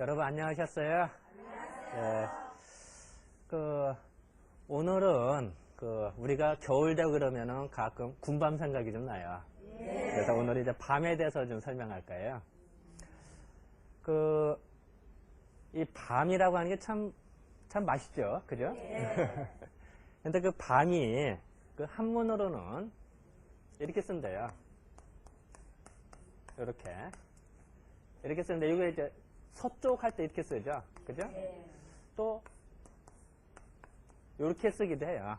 여러분 안녕하셨어요? 안녕하세요. 오늘은 우리가 겨울 되고 그러면은 가끔 군밤 생각이 좀 나요. 그래서 오늘 이제 밤에 대해서 좀 설명할 거예요. 이 밤이라고 하는 게 참 맛있죠, 그죠? 근데 그 밤이 한문으로는 이렇게 쓴대요. 이렇게 쓰는데 이거 이제 서쪽 할 때 이렇게 쓰죠, 그죠? 또 이렇게 쓰기도 해요.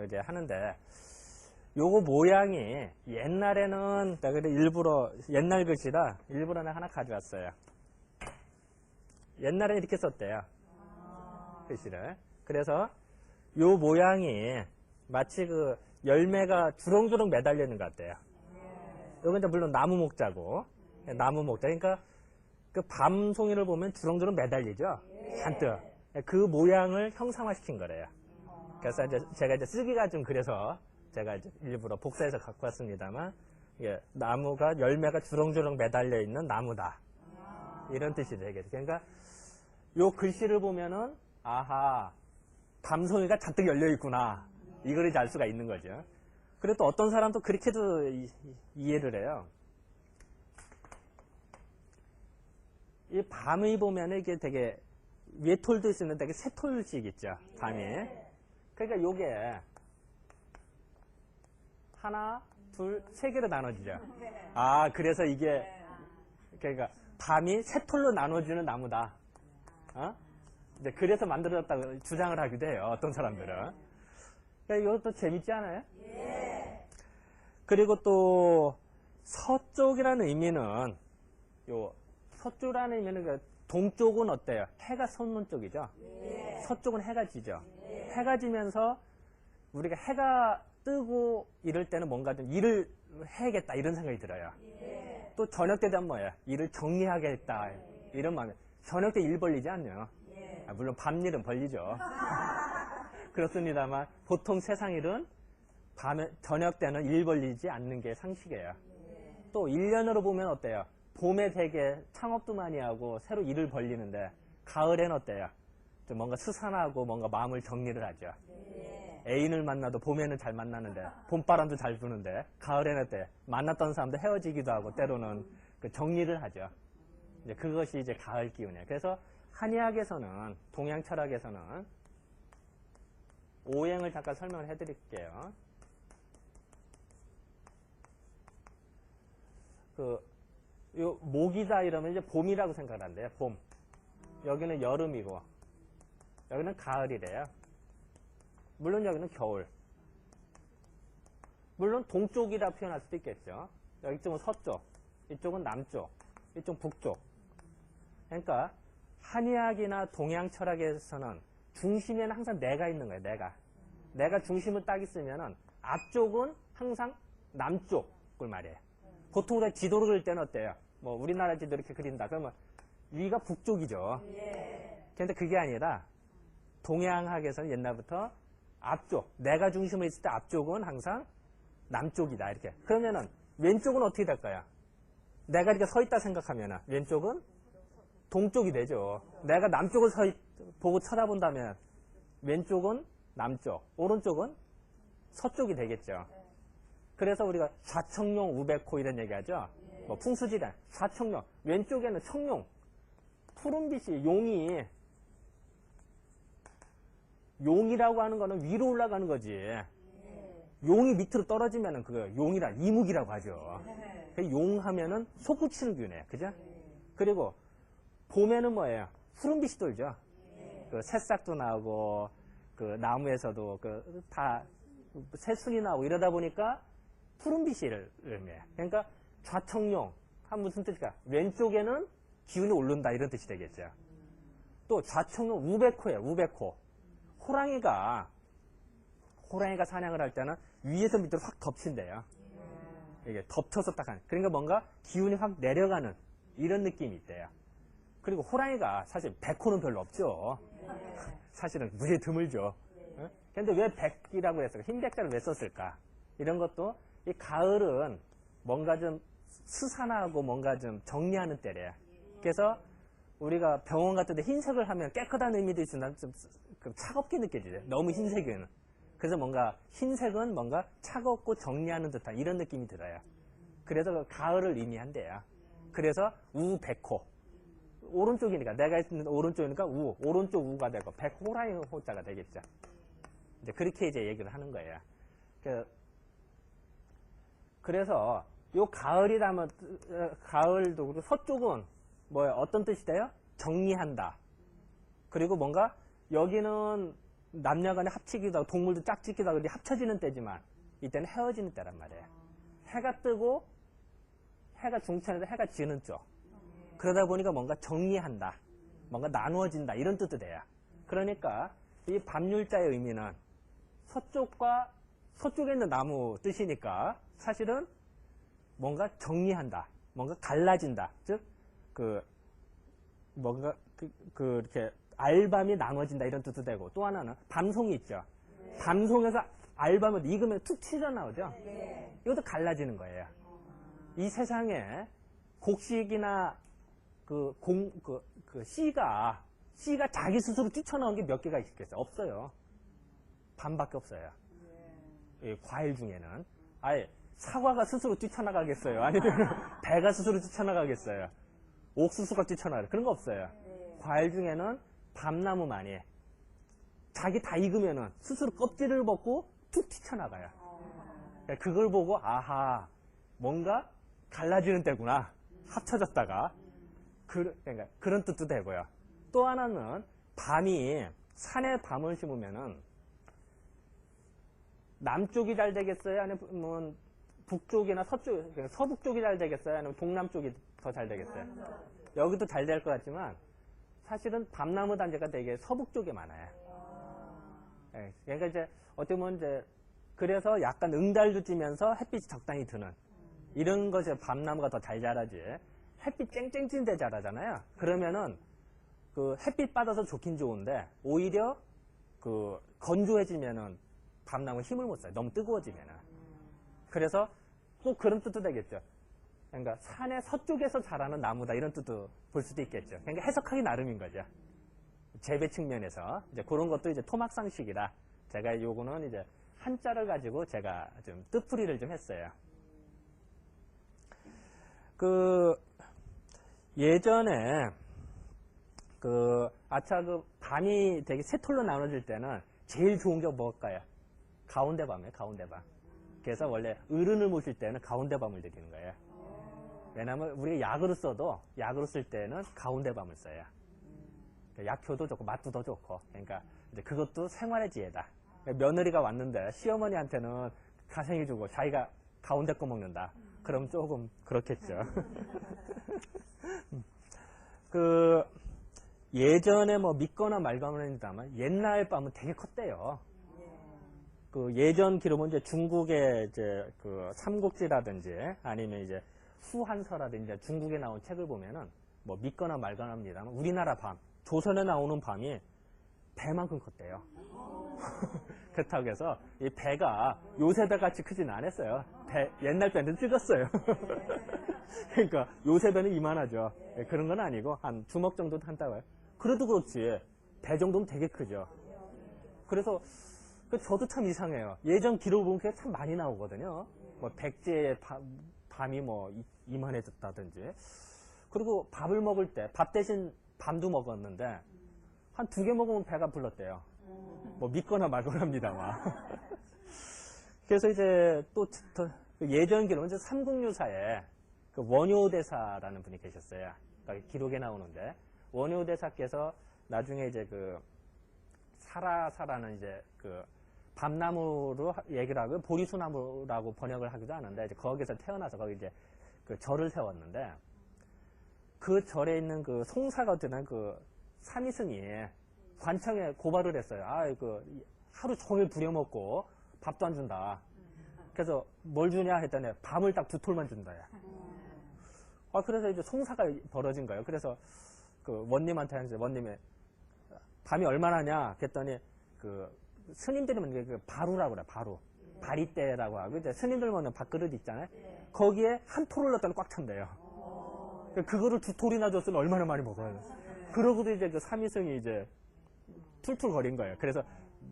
이제 하는데 요거 모양이 옛날에는 내가 일부러 옛날 글씨라 일부러 하나 가져왔어요. 옛날에 이렇게 썼대요, 글씨를. 그래서 요 모양이 마치 열매가 주렁주렁 매달려 있는 것 같아요. 여기 이제 물론 나무 목자고, 나무 목자. 그러니까 밤송이를 보면 주렁주렁 매달리죠, 잔뜩. 그 모양을 형상화시킨 거래요. 그래서 이제 제가 이제 쓰기가 좀 그래서 제가 이제 일부러 복사해서 갖고 왔습니다만, 나무가 열매가 주렁주렁 매달려 있는 나무다, 이런 뜻이 되겠죠. 그러니까 요 글씨를 보면은 아하, 밤송이가 잔뜩 열려 있구나, 이걸 이제 알 수가 있는 거죠. 그리고 또 어떤 사람도 그렇게도 이해를 해요. 이 밤이 보면은 이게 되게 위에 톨도 있으면 되게 세 톨씩 있죠, 밤이. 그러니까 요게 하나, 둘, 세 개로 나눠지죠. 아, 그래서 이게 그러니까 밤이 세 톨로 나눠주는 나무다. 이제 그래서 만들어졌다고 주장을 하기도 해요, 어떤 사람들은. 그러니까 이것도 재밌지 않아요? 그리고 또 서쪽이라는 의미는 서쪽이라는 의미는 동쪽은 어때요? 해가 솟는 쪽이죠. 서쪽은 해가 지죠. 해가 지면서 우리가 해가 뜨고 이럴 때는 뭔가 좀 일을 해야겠다, 이런 생각이 들어요. 또 저녁 때 되면 뭐예요? 일을 정리하겠다, 이런 마음이. 저녁 때 일 벌리지 않네요. 물론 밤 일은 벌리죠. 그렇습니다만 보통 세상 일은 저녁 때는 일 벌리지 않는 게 상식이에요. 또 1년으로 보면 어때요? 봄에 되게 창업도 많이 하고 새로 일을 벌리는데, 가을엔 어때요? 좀 뭔가 스산하고 뭔가 마음을 정리를 하죠. 애인을 만나도 봄에는 잘 만나는데, 봄바람도 잘 부는데, 가을에는 어때요? 만났던 사람도 헤어지기도 하고 때로는 정리를 하죠. 이제 그것이 이제 가을 기운이에요. 그래서 한의학에서는, 동양 철학에서는 오행을 잠깐 설명을 해드릴게요. 목이다 이러면 이제 봄이라고 생각을 한대요. 봄. 여기는 여름이고, 여기는 가을이래요. 물론 여기는 겨울. 물론 동쪽이라 표현할 수도 있겠죠. 이쪽은 서쪽, 이쪽은 남쪽, 이쪽은 북쪽. 그러니까 한의학이나 동양 철학에서는 중심에는 항상 내가 있는 거예요. 내가 중심을 딱 있으면은 앞쪽은 항상 남쪽을 말이에요. 보통 우리가 지도를 그릴 때는 어때요? 뭐 우리나라 지도 이렇게 그린다 그러면 위가 북쪽이죠. 그런데 그게 아니라 동양학에서는 옛날부터 앞쪽, 내가 중심을 있을 때 앞쪽은 항상 남쪽이다, 이렇게. 그러면은 왼쪽은 어떻게 될까요? 내가 이렇게 서 있다 생각하면은 왼쪽은 동쪽이 되죠. 내가 남쪽을 보고 쳐다본다면 왼쪽은 남쪽, 오른쪽은 서쪽이 되겠죠. 그래서 우리가 좌청룡 우백호 이런 얘기하죠. 뭐 풍수지단, 좌청룡, 왼쪽에는 청룡, 푸른빛이 용이라고 하는 거는 위로 올라가는 거지. 용이 밑으로 떨어지면은 용이라 이묵이라고 하죠. 용하면은 솟구치는 균이에요, 그죠? 그리고 봄에는 뭐예요? 푸른빛이 돌죠. 새싹도 나오고 나무에서도 다 새순이 나오고 이러다 보니까 푸른빛을 의미해요. 그러니까 좌청룡 한 무슨 뜻일까? 왼쪽에는 기운이 오른다, 이런 뜻이 되겠죠. 또 좌청룡 우백호예요. 우백호. 호랑이가 사냥을 할 때는 위에서 밑으로 확 덮친대요. 이게 덮쳐서 딱 하는. 그러니까 뭔가 기운이 확 내려가는 이런 느낌이 있대요. 그리고 호랑이가 사실 백호는 별로 없죠. 사실은 무지하게 드물죠. 그런데 왜 백이라고 했을까? 흰 백자를 왜 썼을까? 이런 것도 이 가을은 뭔가 좀 스산하고 뭔가 좀 정리하는 때래요. 그래서 우리가 병원 같은 데 흰색을 하면 깨끗한 의미도 있으나 좀 차갑게 느껴지죠. 너무 흰색은. 그래서 뭔가 흰색은 뭔가 차갑고 정리하는 듯한 이런 느낌이 들어요. 그래서 그 가을을 의미한대요. 그래서 우백호. 오른쪽이니까 내가 있는 오른쪽이니까 오른쪽 우가 되고 백호라는 호자가 되겠죠. 이제 그렇게 이제 얘기를 하는 거예요. 그래서 요 가을이라면 가을도 그리고 서쪽은 뭐예요? 어떤 뜻이 돼요? 정리한다. 그리고 뭔가 여기는 남녀간에 합치기도 하고 동물도 짝짓기도 하고 합쳐지는 때지만 이때는 헤어지는 때란 말이에요. 해가 뜨고 해가 중천에서 해가 지는 쪽. 그러다 보니까 뭔가 정리한다. 뭔가 나누어진다. 이런 뜻도 돼요. 그러니까 이 밤율자의 의미는 서쪽에 있는 나무 뜻이니까 사실은 뭔가 정리한다. 뭔가 갈라진다. 즉, 뭔가, 이렇게, 알밤이 나눠진다. 이런 뜻도 되고, 또 하나는, 밤송이 있죠. 네. 밤송에서 알밤을 익으면 툭 튀어나오죠. 네. 이것도 갈라지는 거예요. 이 세상에 곡식이나 씨가 자기 스스로 뛰쳐나온 게 몇 개가 있겠어요? 없어요. 밤밖에 없어요. 이 과일 중에는. 아예, 사과가 스스로 뛰쳐나가겠어요? 아니면 배가 스스로 뛰쳐나가겠어요? 옥수수가 뛰쳐나가요? 그런 거 없어요. 과일 중에는 밤나무만이 자기 다 익으면은 스스로 껍질을 벗고 툭 튀쳐나가요. 그걸 보고 아하 뭔가 갈라지는 때구나. 합쳐졌다가 그러니까 그런 뜻도 되고요. 또 하나는 밤이 산에 밤을 심으면은 남쪽이 잘 되겠어요? 아니면 북쪽이나 서쪽, 서북 쪽이 잘 되겠어요? 아니면 동남쪽이 더 잘 되겠어요? 여기도 잘 될 것 같지만 사실은 밤나무 단지가 되게 서북 쪽에 많아요. 네, 그러니까 이제 어떻게 보면 이제 그래서 약간 응달도 찌면서 햇빛이 적당히 드는 이런 것이 밤나무가 더 잘 자라지. 햇빛 쨍쨍 찐 데 자라잖아요. 그러면은 햇빛 받아서 좋긴 좋은데 오히려 건조해지면은 밤나무 힘을 못 써요. 너무 뜨거워지면은. 그래서 꼭 그런 뜻도 되겠죠. 그러니까 산의 서쪽에서 자라는 나무다 이런 뜻도 볼 수도 있겠죠. 그러니까 해석하기 나름인 거죠. 재배 측면에서 이제 그런 것도 이제 토막상식이라 제가 요거는 이제 한자를 가지고 제가 좀 뜻풀이를 좀 했어요. 예전에 밤이 되게 세 톨로 나눠질 때는 제일 좋은 게 뭘까요? 가운데 밤이에요, 가운데 밤. 그래서 원래 어른을 모실 때는 가운데 밤을 드리는 거예요. 왜냐면 우리가 약으로 쓸 때는 가운데 밤을 써요. 약효도 좋고 맛도 더 좋고. 그러니까 이제 그것도 생활의 지혜다. 며느리가 왔는데 시어머니한테는 가생이 주고 자기가 가운데 거 먹는다. 그럼 조금 그렇겠죠. 예전에 뭐 믿거나 말거나 했다만 옛날 밤은 되게 컸대요. 예전 기록은 이제 중국의 이제 삼국지라든지 아니면 이제 후한서라든지 중국에 나온 책을 보면은 뭐 믿거나 말거나 합니다만 우리나라 밤, 조선에 나오는 밤이 배만큼 컸대요. 그렇다고 해서 이 배가 요새 배같이 크진 않았어요. 옛날 배는 찍었어요. 그러니까 요새 배는 이만하죠. 그런 건 아니고 한 주먹 정도 한다고 해요. 그래도 그렇지 배 정도면 되게 크죠. 그래서 저도 참 이상해요. 예전 기록을 보면 그게 참 많이 나오거든요. 뭐 백제의 밤이 뭐 이만해졌다든지. 그리고 밥을 먹을 때 밥 대신 밤도 먹었는데 한 2개 먹으면 배가 불렀대요. 뭐 믿거나 말거나 합니다만. 그래서 이제 또 예전 기록은 이제 삼국유사에 원효대사라는 분이 계셨어요. 그러니까 기록에 나오는데 원효대사께서 나중에 이제 사라사라는 이제 밤나무로 얘기를 하고 보리수나무라고 번역을 하기도 하는데 이제 거기서 태어나서 거기 이제 절을 세웠는데 그 절에 있는 송사가 되는 삼이승이 관청에 고발을 했어요. 하루 종일 부려먹고 밥도 안 준다. 그래서 뭘 주냐 했더니 밤을 딱 2톨만 준다. 그래서 이제 송사가 벌어진 거예요. 그래서 원님한테 이제 원님이 밤이 얼마나 하냐 했더니 스님들은 바루라고 그래, 바루. 바리떼라고 하고, 이제 스님들 먹는 밥그릇 있잖아요. 거기에 한 톨을 넣었더니 꽉 찬대요. 그거를 2톨이나 줬으면 얼마나 많이 먹어요. 그러고도 이제 그 삼위승이 이제 툴툴 거린 거예요. 그래서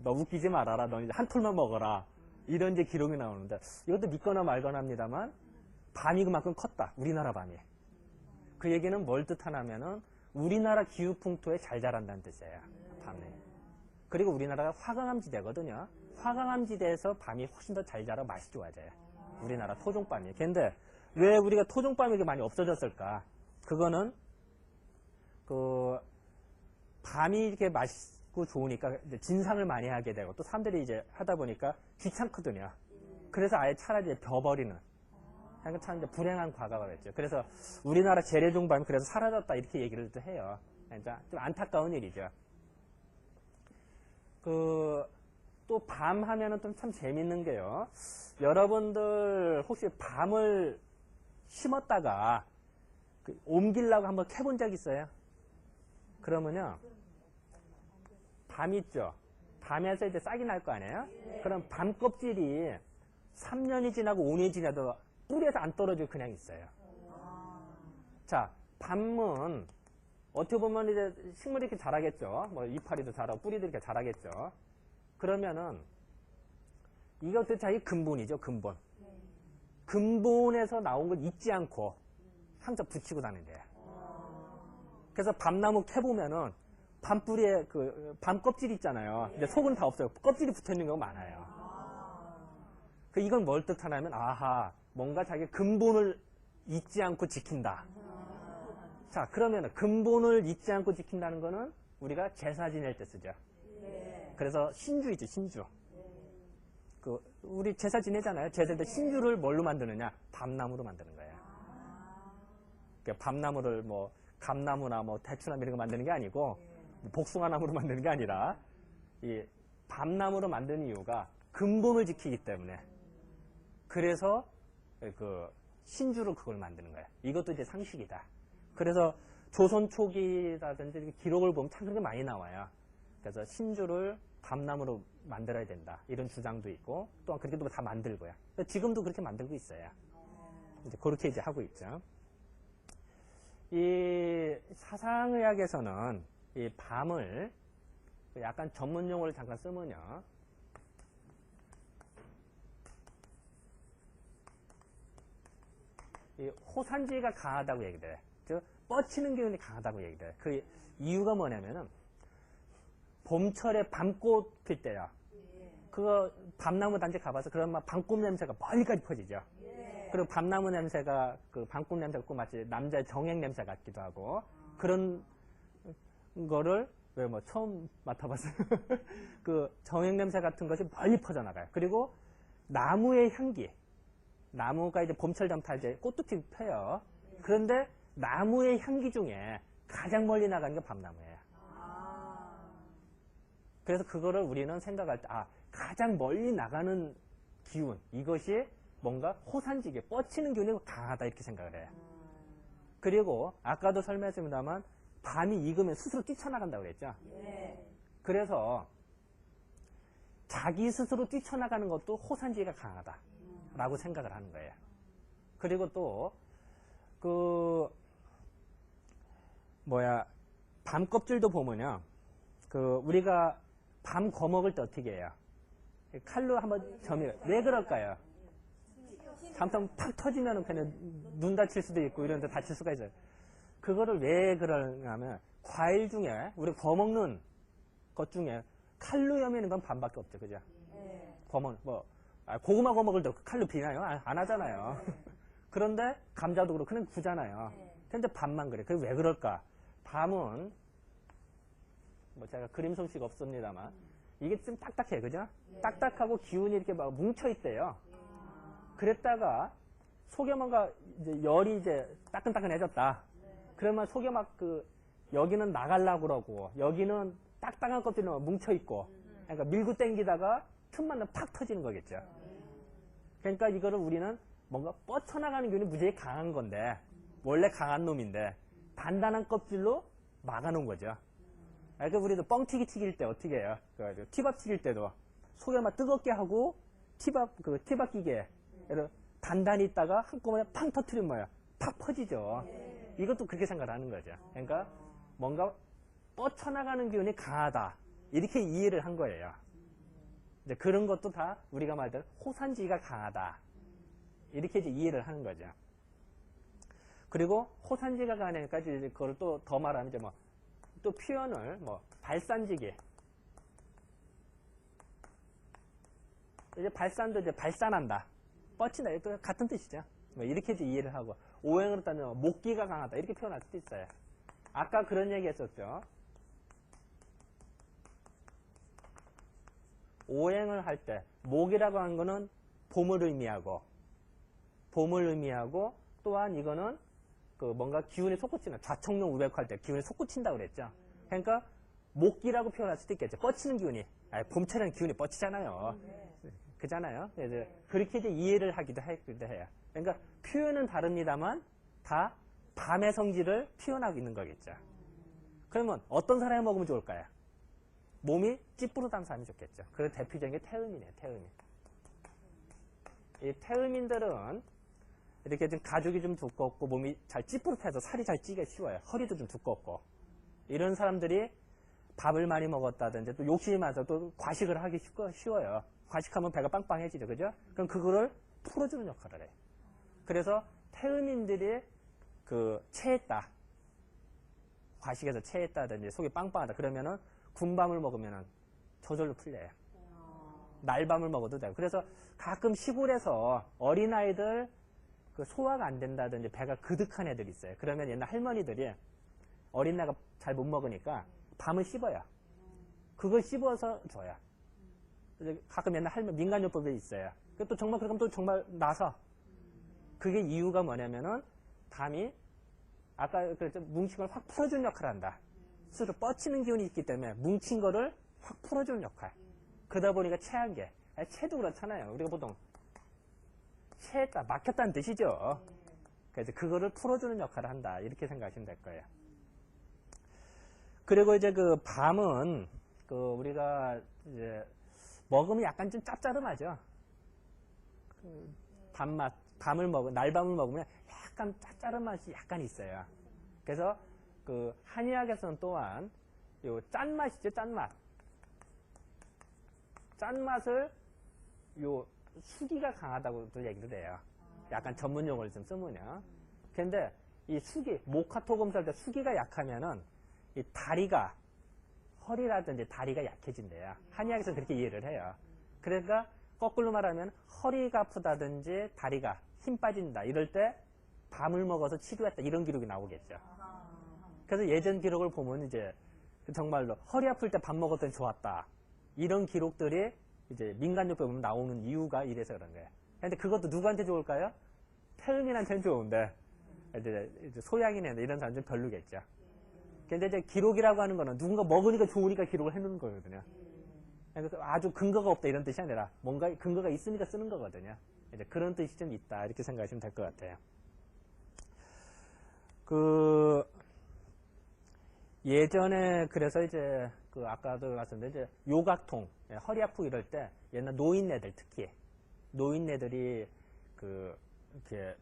너 웃기지 말아라. 너 이제 한 톨만 먹어라. 이런 이제 기록이 나오는데 이것도 믿거나 말거나 합니다만 밤이 그만큼 컸다. 우리나라 밤이. 그 얘기는 뭘 뜻하냐면은 우리나라 기후풍토에 잘 자란다는 뜻이에요. 밤에. 그리고 우리나라가 화강암지대거든요. 화강암지대에서 밤이 훨씬 더 잘 자라 맛이 좋아져요. 우리나라 토종밤이. 근데 왜 우리가 토종밤이 이렇게 많이 없어졌을까? 그거는 그 밤이 이렇게 맛있고 좋으니까 이제 진상을 많이 하게 되고 또 사람들이 이제 하다 보니까 귀찮거든요. 그래서 아예 차라리 벼버리는. 그러니까 참 이제 불행한 과거가 됐죠. 그래서 우리나라 재래종밤이 그래서 사라졌다 이렇게 얘기를 또 해요. 그러니까 좀 안타까운 일이죠. 또 밤 하면은 좀 참 재밌는 게요. 여러분들 혹시 밤을 심었다가 옮기려고 한번 캐본 적 있어요? 그러면요. 밤 있죠? 밤에서 이제 싹이 날 거 아니에요? 그럼 밤 껍질이 3년이 지나고 5년이 지나도 뿌리에서 안 떨어지고 그냥 있어요. 자, 밤은 어떻게 보면 이제 식물이 이렇게 자라겠죠. 뭐 이파리도 자라고 뿌리도 이렇게 자라겠죠. 그러면은 이것도 자기 근본이죠. 근본. 근본에서 나온 걸 잊지 않고 항상 붙이고 다닌대요. 그래서 밤나무 캐보면은 밤뿌리에 밤 껍질 있잖아요. 근데 속은 다 없어요. 껍질이 붙어 있는 경우가 많아요. 이건 뭘 뜻하냐면 아하 뭔가 자기 근본을 잊지 않고 지킨다. 자, 그러면 근본을 잊지 않고 지킨다는 거는 우리가 제사 지낼 때 쓰죠. 그래서 신주이죠, 신주. 우리 제사 지내잖아요. 제사 때 신주를 뭘로 만드느냐? 밤나무로 만드는 거예요. 그러니까 밤나무를 뭐 감나무나 뭐 대추나무 이런 거 만드는 게 아니고 복숭아나무로 만드는 게 아니라 이 밤나무로 만드는 이유가 근본을 지키기 때문에. 그래서 신주로 그걸 만드는 거예요. 이것도 이제 상식이다. 그래서 조선 초기라든지 기록을 보면 참 그렇게 많이 나와요. 그래서 신주를 밤나무로 만들어야 된다. 이런 주장도 있고, 또한 그렇게도 다 만들고요. 지금도 그렇게 만들고 있어요. 이제 그렇게 이제 하고 있죠. 이 사상의학에서는 이 밤을 약간 전문 용어를 잠깐 쓰면요. 이 호산지가 강하다고 얘기를 해요. 즉, 뻗치는 기운이 강하다고 얘기를 해요. 그 이유가 뭐냐면은, 봄철에 밤꽃 필 때요. 그거 밤나무 단지 가봐서 그러면 밤꽃 냄새가 멀리까지 퍼지죠. 그리고 밤나무 냄새가 밤꽃 냄새가 꼭 마치 남자의 정액 냄새 같기도 하고 그런 거를 왜 뭐 처음 맡아봤어요. 정액 냄새 같은 것이 멀리 퍼져나가요. 그리고 나무의 향기. 나무가 이제 봄철 되면 다 이제 꽃도 펴요. 그런데 나무의 향기 중에 가장 멀리 나가는 게 밤나무예요. 그래서 그거를 우리는 생각할 때, 가장 멀리 나가는 기운, 이것이 뭔가 호산지게 뻗치는 기운이 강하다 이렇게 생각을 해요. 그리고 아까도 설명했습니다만 밤이 익으면 스스로 뛰쳐나간다고 그랬죠. 그래서 자기 스스로 뛰쳐나가는 것도 호산지가 강하다라고 생각을 하는 거예요. 그리고 또 밤 껍질도 보면요. 우리가 밤 거먹을 때 어떻게 해요? 칼로 한번 점이요. 왜 그럴까요? 잠깐 팍 터지면 그냥 눈 다칠 수도 있고 이런 데 다칠 수가 있어요. 그거를 왜 그러냐면 과일 중에 우리 거먹는 것 중에 칼로 여미는 건 밤밖에 없죠. 그죠? 고구마 거먹을 때 칼로 비나요? 안 하잖아요. 그런데 감자도 그렇고 그냥 구잖아요. 근데 밤만 그래. 그게 왜 그럴까? 밤은 제가 그림 솜씨가 없습니다만 이게 좀 딱딱해요. 그죠? 딱딱하고 기운이 이렇게 막 뭉쳐있대요. 그랬다가 속에 뭔가 이제 열이 이제 따끈따끈해졌다. 그러면 속에 막 여기는 나가려고 그러고 여기는 딱딱한 것들이 뭉쳐있고 그러니까 밀고 당기다가 틈만 팍 터지는 거겠죠. 그러니까 이거를 우리는 뭔가 뻗쳐나가는 기운이 무지하게 강한 건데 원래 강한 놈인데 단단한 껍질로 막아놓은 거죠. 그러니까 우리도 뻥튀기 튀길 때 어떻게 해요? 티밥 튀길 때도 속에 막 뜨겁게 하고 티밥 기계 단단히 있다가 한꺼번에 팡 터트리면 뭐야? 팍 퍼지죠. 이것도 그렇게 생각을 하는 거죠. 그러니까 뭔가 뻗쳐나가는 기운이 강하다. 이렇게 이해를 한 거예요. 이제 그런 것도 다 우리가 말대로 호산지가 강하다. 이렇게 이제 이해를 하는 거죠. 그리고 호산지가 강하니까 이제 그걸 또 더 말하면 이제 뭐 또 표현을 뭐 발산지기. 이제 발산도 이제 발산한다. 뻗친다. 또 같은 뜻이죠. 뭐 이렇게 이제 이해를 하고 오행으로 따지면 목기가 강하다. 이렇게 표현할 수도 있어요. 아까 그런 얘기 했었죠. 오행을 할 때 목이라고 하는 거는 봄을 의미하고 또한 이거는 그 뭔가 기운이 솟구치는 좌청룡 우백할 때 기운이 솟구친다고 그랬죠. 그러니까 목기라고 표현할 수도 있겠죠. 뻗치는 기운이. 봄철에는 기운이 뻗치잖아요. 그잖아요. 그래서 그렇게 이제 이해를 하기도 해요. 그러니까 표현은 다릅니다만 다 밤의 성질을 표현하고 있는 거겠죠. 그러면 어떤 사람이 먹으면 좋을까요? 몸이 찌뿌르단 사람이 좋겠죠. 그 대표적인 게 태음이네요. 태음인. 이 태음인들은 이렇게 좀 가죽이 좀 두껍고 몸이 잘 찌뿌듯해서 살이 잘 찌기 쉬워요. 허리도 좀 두껍고 이런 사람들이 밥을 많이 먹었다든지 또 욕심이 많아서 또 과식을 하기 쉬워요. 과식하면 배가 빵빵해지죠. 그죠? 그럼 그거를 풀어주는 역할을 해요. 그래서 태음인들이 그 체했다. 과식에서 체했다든지 속이 빵빵하다. 그러면은 군밤을 먹으면은 저절로 풀려요. 날밤을 먹어도 돼요. 그래서 가끔 시골에서 어린아이들 그 소화가 안 된다든지 배가 그득한 애들이 있어요. 그러면 옛날 할머니들이 어린애가 잘 못 먹으니까 밤을 씹어요. 그걸 씹어서 줘요. 가끔 옛날 할머니 민간요법이 있어요. 또 정말 그러면 또 정말 나서 그게 이유가 뭐냐면은 밤이 아까 그랬죠. 뭉친 걸 확 풀어주는 역할을 한다. 스스로 뻗치는 기운이 있기 때문에 뭉친 거를 확 풀어주는 역할. 그러다 보니까 체한 게 체도 그렇잖아요. 우리가 보통 체했다, 막혔다는 뜻이죠. 그래서 그거를 풀어주는 역할을 한다. 이렇게 생각하시면 될 거예요. 그리고 이제 그 밤은 그 우리가 이제 먹으면 약간 좀 짭짤하죠. 밤맛, 날밤을 먹으면 약간 짭짤한 맛이 약간 있어요. 그래서 그 한의학에서는 또한 요 짠맛이죠, 짠맛. 짠맛을 요 수기가 강하다고도 얘기를 해요. 약간 전문 용어를 좀 쓰면요. 근데 이 수기, 목화토금 살 때 수기가 약하면은 이 다리가, 허리라든지 다리가 약해진대요. 한의학에서는 그렇게 이해를 해요. 그러니까 거꾸로 말하면 허리가 아프다든지 다리가 힘 빠진다. 이럴 때 밤을 먹어서 치료했다. 이런 기록이 나오겠죠. 그래서 예전 기록을 보면 이제 정말로 허리 아플 때 밥 먹었더니 좋았다. 이런 기록들이 이제 민간요법에 보면 나오는 이유가 이래서 그런 거예요. 근데 그것도 누구한테 좋을까요? 태음인한테는 좋은데 이제 소양인이나 이런 사람은 좀 별로겠죠. 근데 이제 기록이라고 하는 거는 누군가 먹으니까 좋으니까 기록을 해놓는 거거든요. 그래서 아주 근거가 없다 이런 뜻이 아니라 뭔가 근거가 있으니까 쓰는 거거든요. 이제 그런 뜻이 좀 있다 이렇게 생각하시면 될 것 같아요. 그 예전에 그래서 이제 그 아까도 말씀드린 이제 요각통, 허리 아프고 이럴 때 옛날 노인네들 특히 노인네들이 그 이렇게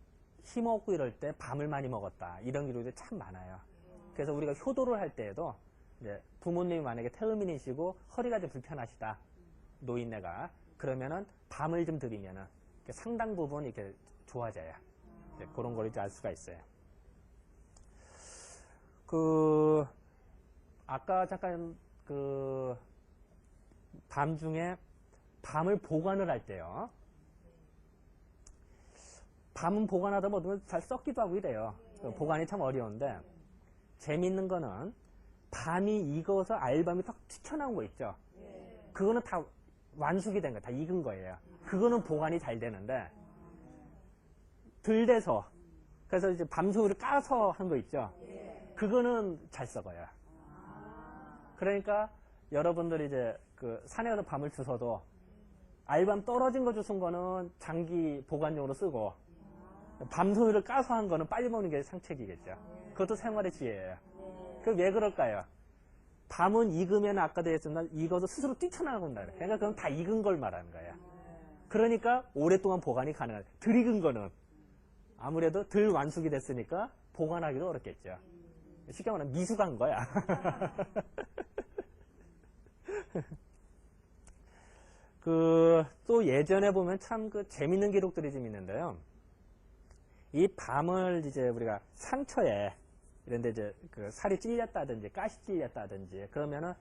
힘없고 이럴 때 밤을 많이 먹었다 이런 기록이 참 많아요. 그래서 우리가 효도를 할 때에도 이제 부모님이 만약에 태음인이시고 허리가 좀 불편하시다 노인네가 그러면은 밤을 좀 드리면은 상당 부분 이렇게 좋아져요. 이제 그런 걸 이제 알 수가 있어요. 그 아까 잠깐 그 밤 중에 밤을 보관을 할 때요. 밤은 보관하다 보면 잘 썩기도 하고 이래요. 보관이 참 어려운데 재밌는 거는 밤이 익어서 알밤이 딱 튀쳐나온 거 있죠. 그거는 다 완숙이 된 거예요. 다 익은 거예요. 그거는 보관이 잘 되는데 덜 돼서 그래서 이제 밤송이를 까서 한 거 있죠. 그거는 잘 썩어요. 그러니까 여러분들이 이제 그 산에 가서 밤을 주워도 알밤 떨어진 거 주운 거는 장기 보관용으로 쓰고 밤송이를 까서 한 거는 빨리 먹는 게 상책이겠죠. 그것도 생활의 지혜예요. 그 왜 그럴까요? 밤은 익으면 아까도 했지만 익어서 스스로 뛰쳐나간다. 그러니까 그건 다 익은 걸 말하는 거예요. 그러니까 오랫동안 보관이 가능하다. 덜 익은 거는 아무래도 덜 완숙이 됐으니까 보관하기도 어렵겠죠. 쉽게 말하면 미숙한 거야. 또 예전에 보면 참 재밌는 기록들이 좀 있는데요. 이 밤을 이제 우리가 상처에 이런데 이제 살이 찔렸다든지 가시 찔렸다든지 그러면은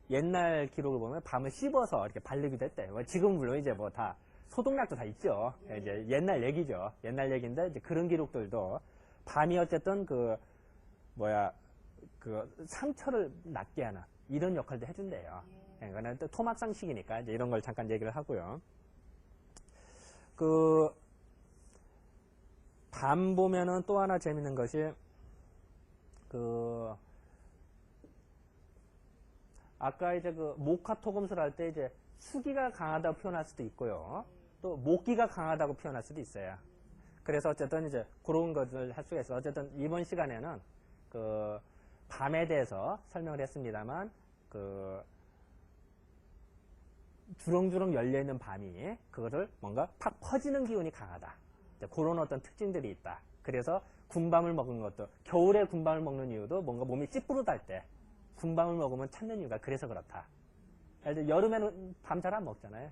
옛날 기록을 보면 밤을 씹어서 이렇게 바르기도 했대. 지금 물론 이제 뭐 다 소독약도 다 있죠. 이제 옛날 얘기죠. 옛날 얘기인데 이제 그런 기록들도 밤이 어쨌든 상처를 낫게 하는 이런 역할도 해준대요. 그러니까 또 토막상식이니까 이제 이런 걸 잠깐 얘기를 하고요. 밤 보면은 또 하나 재밌는 것이 아까 이제 목화토금술 할 때 이제 수기가 강하다고 표현할 수도 있고요. 또 목기가 강하다고 표현할 수도 있어요. 그래서 어쨌든 이제 그런 것을 할 수가 있어요. 어쨌든 이번 시간에는 밤에 대해서 설명을 했습니다만 주렁주렁 열려있는 밤이 그거를 뭔가 팍 퍼지는 기운이 강하다. 그런 어떤 특징들이 있다. 그래서 군밤을 먹은 것도 겨울에 군밤을 먹는 이유도 뭔가 몸이 찌뿌르달 때 군밤을 먹으면 찾는 이유가 그래서 그렇다. 여름에는 밤 잘 안 먹잖아요.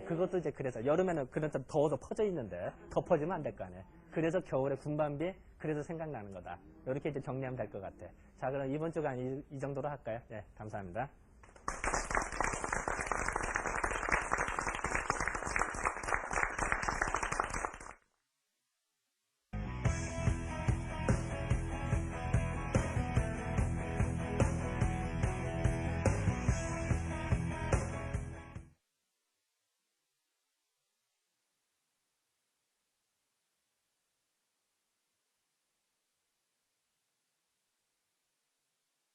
그것도 이제 그래서 여름에는 그런 좀 더워서 퍼져 있는데 더 퍼지면 안 될 거 아니에요. 그래서 겨울에 군밤비 그래서 생각나는 거다. 이렇게 이제 정리하면 될 것 같아. 자, 그럼 이번 주간 이 정도로 할까요? 네, 감사합니다.